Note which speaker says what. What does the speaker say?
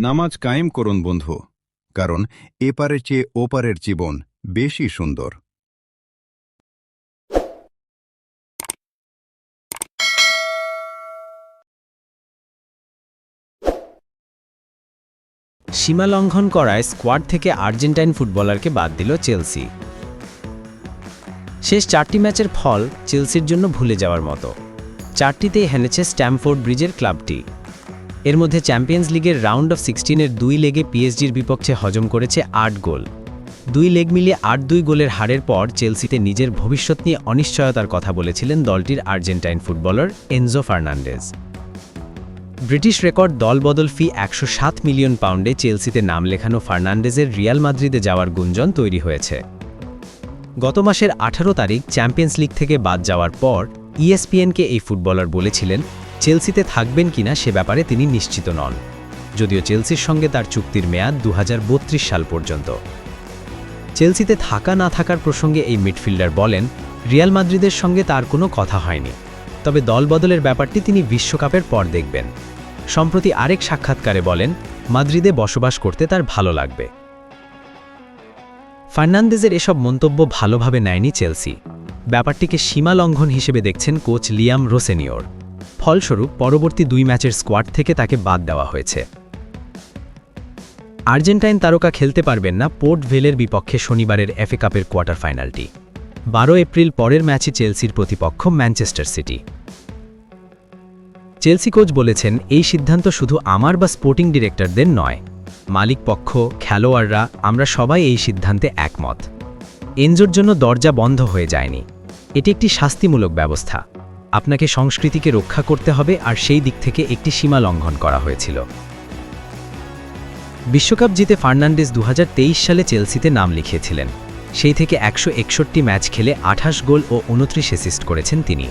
Speaker 1: নামাজ কায়েম করুন বন্ধু, কারণ এপারের চেয়ে ওপারের জীবন বেশি সুন্দর।
Speaker 2: সীমা লঙ্ঘন করায় স্কোয়াড থেকে আর্জেন্টাইন ফুটবলারকে বাদ দিল চেলসি। শেষ 4টি ম্যাচের ফল চেলসির জন্য ভুলে যাওয়ার মতো। 4টিতেই হেনেছে স্ট্যামফোর্ড ব্রিজের ক্লাবটি। এর মধ্যে চ্যাম্পিয়ন্স লিগের রাউন্ড অফ 16-এর 2 লেগে পিএসজির বিপক্ষে হজম করেছে 8 গোল। 2 লেগ মিলিয়ে 8-2 গোলের হারের পর চেলসিতে নিজের ভবিষ্যৎ নিয়ে অনিশ্চয়তার কথা বলেছিলেন দলটির Argentine footballer Enzo Fernandez. British record দলবদল ফি 107 মিলিয়ন পাউন্ডে চেলসিতে নাম লেখানো ফার্নান্ডেজের রিয়াল মাদ্রিদে যাওয়ার গুঞ্জন তৈরি হয়েছে। গত মাসের 18 তারিখ চ্যাম্পিয়ন্স লিগ থেকে বাদ যাওয়ার পর ইএসপিএনকে এই ফুটবলার বলেছিলেন চেলসিতে থাকবেন কিনা সে ব্যাপারে তিনি নিশ্চিত নন, যদিও চেলসির সঙ্গে তার চুক্তির মেয়াদ 2032 সাল পর্যন্ত। চেলসিতে থাকা না থাকার প্রসঙ্গে এই মিডফিল্ডার বলেন, রিয়াল মাদ্রিদের সঙ্গে তার কোনো কথা হয়নি, তবে দলবদলের ব্যাপারটি তিনি বিশ্বকাপের পর দেখবেন। সম্প্রতি আরেক সাক্ষাৎকারে বলেন, মাদ্রিদে বসবাস করতে তার ভালো লাগবে। ফার্নান্ডেজের এসব মন্তব্য ভালোভাবে নেয়নি চেলসি। ব্যাপারটিকে সীমা লঙ্ঘন হিসেবে দেখছেন কোচ লিয়াম রোসেনিওর। ফলস্বরূপ পরবর্তী 2 ম্যাচের স্কোয়াড থেকে তাকে বাদ দেওয়া হয়েছে। আর্জেন্টাইন তারকা খেলতে পারবেন না পোর্ট ভেলের বিপক্ষে শনিবারের এফএ কাপের কোয়ার্টার ফাইনালটি। 12 এপ্রিল পরের ম্যাচে চেলসির প্রতিপক্ষ ম্যানচেস্টার সিটি। চেলসি কোচ বলেছেন, এই সিদ্ধান্ত শুধু আমার বা স্পোর্টিং ডিরেক্টরদের নয়, মালিক পক্ষ, খেলোয়াড়রা, আমরা সবাই এই সিদ্ধান্তে একমত। এনজোর জন্য দরজা বন্ধ হয়ে যায়নি। এটি একটি শাস্তিমূলক ব্যবস্থা। আপনাকে সংস্কৃতিকে রক্ষা করতে হবে, আর সেই দিক থেকে একটি সীমা লঙ্ঘন করা হয়েছিল। বিশ্বকাপ জিতে ফার্নান্ডেজ 2023 সালে চেলসিতে নাম লিখিয়েছিলেন। সেই থেকে 161 ম্যাচ খেলে 28 গোল ও 29 অ্যাসিস্ট করেছেন তিনি।